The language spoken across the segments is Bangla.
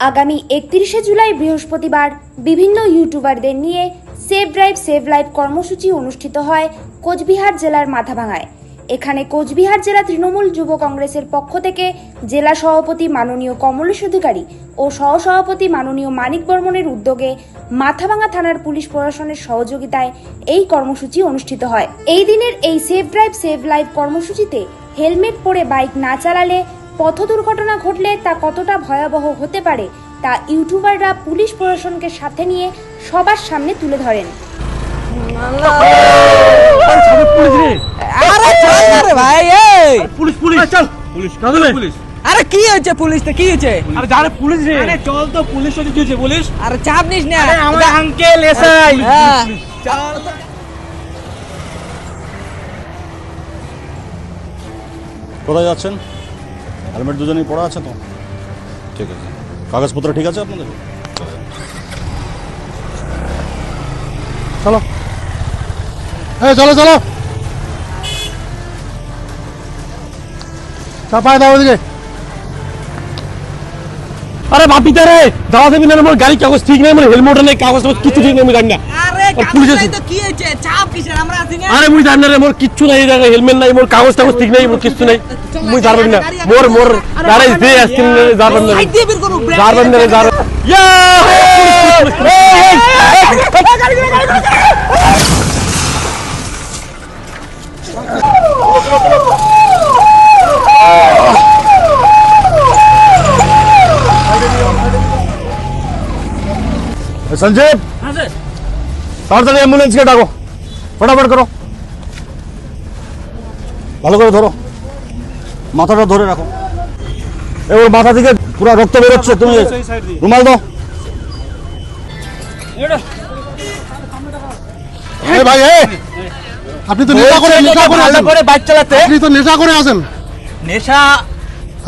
আগামী 31শে জুলাই বৃহস্পতিবার বিভিন্ন ইউটিউবারদের নিয়ে সেভ ড্রাইভ সেভ লাইফ কর্মসূচি অনুষ্ঠিত হয় কোচবিহার জেলার মাথাভাঙায়। এখানে কোচবিহার জেলা তৃণমূল যুব কংগ্রেসের পক্ষ থেকে জেলা সভাপতি মাননীয় কমলেশ অধিকারী ও সহসভাপতি মাননীয় মানিক বর্মনের উদ্যোগে মাথাভাঙা থানার পুলিশ প্রশাসনের সহযোগিতায় এই কর্মসূচি অনুষ্ঠিত হয়। এই দিনের এই সেভ ড্রাইভ সেভ লাইফ কর্মসূচিতে হেলমেট পরে বাইক না চালালে পথ দুর্ঘটনা ঘটলে তা কতটা ভয়াবহ হতে পারে তা ইউটিউবাররা পুলিশ প্রশাসনকে সাথে নিয়ে সবার সামনে তুলে ধরেন। আরে কি হয়েছে পুলিশ তো কি হয়েছে? আরে যারে পুলিশ রে, আরে চল তো পুলিশ হচ্ছে কি হয়েছে পুলিশ? আরে চাপ নিস না, আরে আমরা আঙ্কেল এসআই। চল তো। কোথায় যাচ্ছেন? হেলমেট দুজনেই পড়া আছে তো? ঠিক আছে, কাগজপত্র ঠিক আছে আপনাদের? চলো, এই চলো চলো, চাপায় দাও ওদিকে। আরে বাপিটা রে, যাওয়া দেবি না, আমার গাড়ি কাগজ ঠিক নেই, আমার হেলমেট নেই, কাগজ কিছু ঠিক নেই, আমি জানি না। আরে পুলিশ কাগজ তো কি হয়েছে? চাপ কিসের? আমরা আছি না। আরে মুই জানি না রে, মোর কিচ্ছু নাই, হেলমেট নাই, মোর কাগজ টাগজ ঠিক নেই, মোর কিচ্ছু নাই, মুই জানবেন না। মোর গাড়ি দিয়ে আসছেন, যাবেন না, সাইড দিয়ে বের করো, ব্রেক যাবেন না, যাবেন। संजीव, তাড়াতাড়ি অ্যাম্বুলেন্সকে ডাকো, ফটাফট করো, ভালো করে ধরো, মাথাটা ধরে রাখো। এবার মাথা থেকে পুরো রক্ত বেরোচ্ছে, তুমি রুমাল দাও। এই ভাই, এই আপনি তো নেশা করে বাইক চালাতে, আপনি তো নেশা করে আছেন। নেশা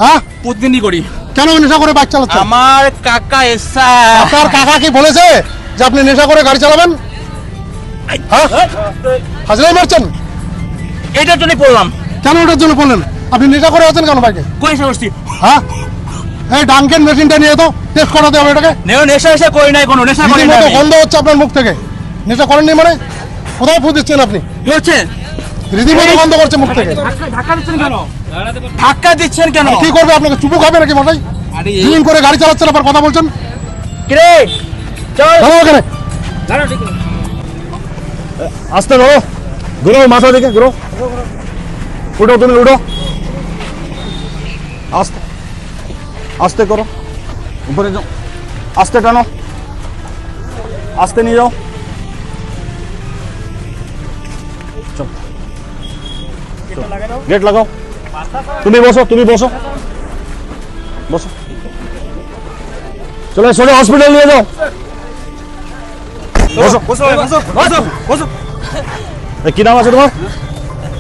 হ্যাঁ, প্রতিদিনই করি। কেন নেশা করে বাইক চালাচ্ছেন? আমার কাকা এসআই। আপনার কাকা কি বলেছে যে আপনি নেশা করে গাড়ি চালাবেন? হ্যাঁ, হাজরাই মারছেন। এটার জন্যই পড়লাম। কেন ওটার জন্য বললেন? আপনি নেশা করে আছেন কেন বাইকে? কই এসে বসছি? হ্যাঁ, এই ডাঙ্কেন মেশিনটা নিয়ে তো টেস্ট করাতে হবে এটাকে। নেশা এসে করি নাই, কোনো নেশা করি রীতিমতো নাই। গন্ধ হচ্ছে আপনার মুখ থেকে। নেশা করেননি মানে? কোথায় ফু দিচ্ছেন আপনি? কি হচ্ছে? রীতিমতো গন্ধ করছে মুখ থেকে। ধাক্কা দিচ্ছেন কেন? ধাক্কা দিচ্ছেন কেন? কি করবে আপনাকে? চুপু খাবে নাকি মশাই? আরে ড্রিঙ্ক করে গাড়ি চালাচ্ছেন আবার কথা বলছেন। কিরে চল দাঁড়াও এখানে। আস্তে ধরো, ঘুরো মাথা দিকে, ঘুরো, উঠো, তুমি উঠো, আস্তে আস্তে করো, উপরে যাও, আস্তে টানো, আস্তে নিয়ে যাও, চল, গেট লাগাও, তুমি বসো, তুমি বসো, বসো, চলো সোজা হসপিটাল নিয়ে যাও, বসো, বসো বসো বসো বসো। কি নাম আছে তোমার?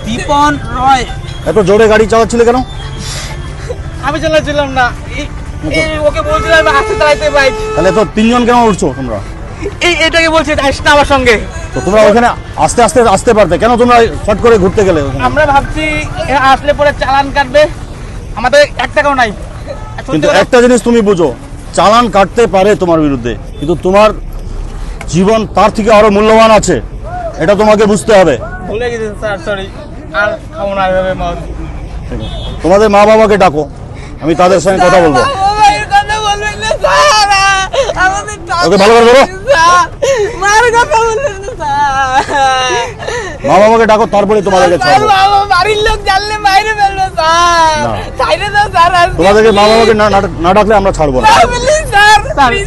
দীপন রয়। এত জোরে গাড়ি চালাচ্ছিলে কেন? আমি চালাচ্ছিলাম না, ওকে বলছিলাম আস্তে চালাইতে বাইক। তাহলে তো তিনজন কেন উঠছো তোমরা? এটাকে বলছে আসতে আমার সঙ্গে। তো তোমরা ওখানে আস্তে আস্তে আসতে পারতে, কেন তোমরা ফট করে ঘুরতে গেলে ওখানে? আমরা ভাবছি আসলে পরে চালান কাটবে, আমাদের 1 টাকাও নাই। কিন্তু একটা জিনিস তুমি বুঝো, চালান কাটতে পারে তোমার বিরুদ্ধে, কিন্তু তোমার জীবন তার থেকে আরো মূল্যবান আছে, এটা তোমাকে বুঝতে হবে। ভুলে গেছি স্যার, সরি, আর খাবো না এভাবে মদ। তোমাদের মা বাবাকে ডাকো, আমি তাদের সঙ্গে কথা বলবো। মোবাইল কথা বলবেন না স্যার, আমাদের ওকে ভালো করে ধরো, মার কথা বলবেন না স্যার। মা বাবাকে ডাকো, তারপরে তোমাদেরকে ছাড়বো। বাবা বাড়ির লোক জানলে মাইরে ফেলবে স্যার। না। ছাইরে দাও স্যার, তোমাদেরকে মা বাবাকে না ডাকলে আমরা ছাড়বো না। Please sir, please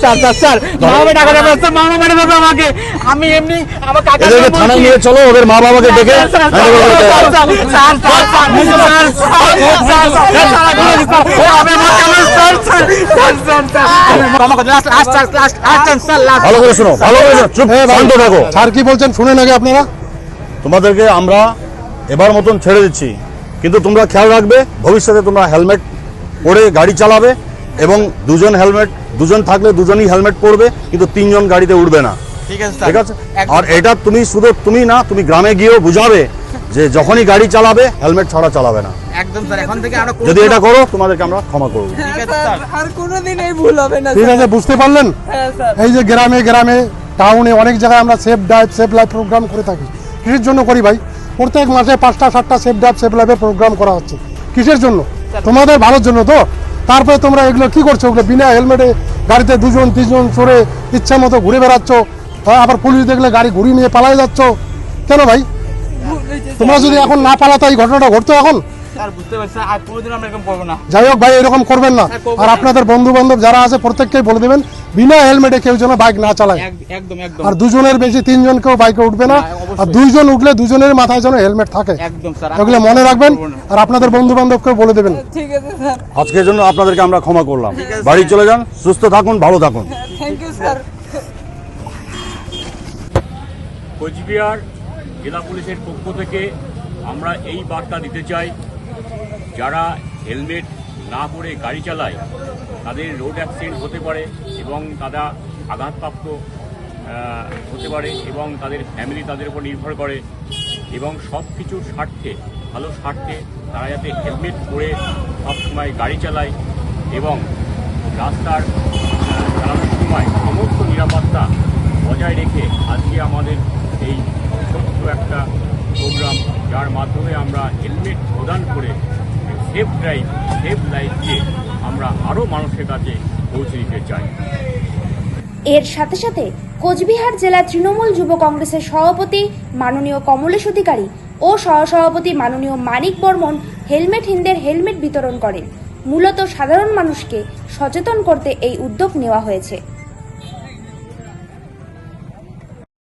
sir sir sir, মামা টাকা দেবে স্যার, মামা মেরে দেবে আমাকে। আমি এমনি আমার কাকা এদেরকে থানায় নিয়ে চলো, ওদের মা বাবাকে ডেকে ভালো করে শোনো, ভালো করে শোনো, চুপ শান্ত থাকো। স্যার কি বলছেন শুনেন আগে আপনারা। তোমাদেরকে আমরা এবার মতন ছেড়ে দিচ্ছি, কিন্তু তোমরা খেয়াল রাখবে ভবিষ্যতে তোমরা হেলমেট পরে গাড়ি চালাবে, এবং দুজন থাকলে দুজনই হেলমেট পরবে, কিন্তু 3 জন গাড়িতে উঠবে না। ঠিক আছে ঠিক আছে? আর এটা তুমি শুধু তুমি না, তুমি গ্রামে গিয়েও বুঝাবে যে যখনই গাড়ি চালাবে হেলমেট ছাড়া চালাবে না। একদম স্যার, এখন থেকে আমরা যদি এটা করো তোমাদেরকে আমরা ক্ষমা করবো। ঠিক আছে স্যার, আর কোনোদিন এই ভুল হবে না ঠিক আছে, বুঝতে পারলেন? হ্যাঁ স্যার। এই যে গ্রামে গ্রামে টাউনে অনেক জায়গায় আমরা safe drive safe life programme করে থাকি। কিসের জন্য করি ভাই? প্রত্যেক মাসে 5টা 7টা সেফ ড্রাইভ সেফ লাইফের প্রোগ্রাম করা হচ্ছে। কিসের জন্য? তোমাদের ভালোর জন্য তো। তারপরে তোমরা এগুলো কি করছো? ওগুলো বিনা হেলমেটে গাড়িতে 2জন 3জন চড়ে ইচ্ছা মতো ঘুরে বেড়াচ্ছ, আবার পুলিশ দেখলে গাড়ি ঘুরিয়ে নিয়ে পালাই যাচ্ছ কেন ভাই? তোমরা যদি এখন না পালাতো এই ঘটনাটা ঘটতো এখন? স্যার বুঝতে পারছি স্যার, আর কোনোদিন আমরা এরকম করবো না। যাই হোক ভাই, এরকম করবেন না। আর আপনাদের বন্ধু বান্ধব যারা আছে প্রত্যেককেই বলে দেবেন বিনা হেলমেটে কেউ যেন বাইক না চালায়। একদম একদম আর 2জনের বেশি 3জন কেউ বাইকে উঠবে না। আর 2জন উঠলে 2জনের মাথায় যেন হেলমেট থাকে। একদম স্যার, এগুলো মনে রাখবেন আর আপনাদের বন্ধু বান্ধবকেও বলে দেবেন। ঠিক আছে স্যার, আজকের জন্য আপনাদেরকে আমরা ক্ষমা করলাম। বাড়ি চলে যান, সুস্থ থাকুন, ভালো থাকুন। Thank you sir. কোচবিহার জেলা পুলিশের পক্ষ থেকে আমরা এই বার্তা দিতে চাই, যারা হেলমেট না পরে গাড়ি চালায় তাদের রোড অ্যাক্সিডেন্ট হতে পারে এবং তারা আঘাতপ্রাপ্ত হতে পারে এবং তাদের ফ্যামিলি তাদের উপর নির্ভর করে, এবং সব কিছুর স্বার্থে, ভালো স্বার্থে তারা যাতে হেলমেট পরে সবসময় গাড়ি চালায় এবং রাস্তার চালানোর সময় সমস্ত নিরাপত্তা বজায় রেখে আজকে আমাদের এই ছোট্ট একটা প্রোগ্রাম, যার মাধ্যমে আমরা হেলমেট প্রদান করে সেফ ড্রাইভ সেফ লাইফকে আমরা আরও মানুষের কাছে পৌঁছে দিতে চাই। এর সাথে সাথে কোচবিহার জেলা তৃণমূল যুব কংগ্রেসের সভাপতি মাননীয় কমলেশ অধিকারী ও সহসভাপতি মাননীয় মানিক বর্মন হেলমেটহীনদের হেলমেট বিতরণ করেন। মূলত সাধারণ মানুষকে সচেতন করতে এই উদ্যোগ নেওয়া হয়েছে।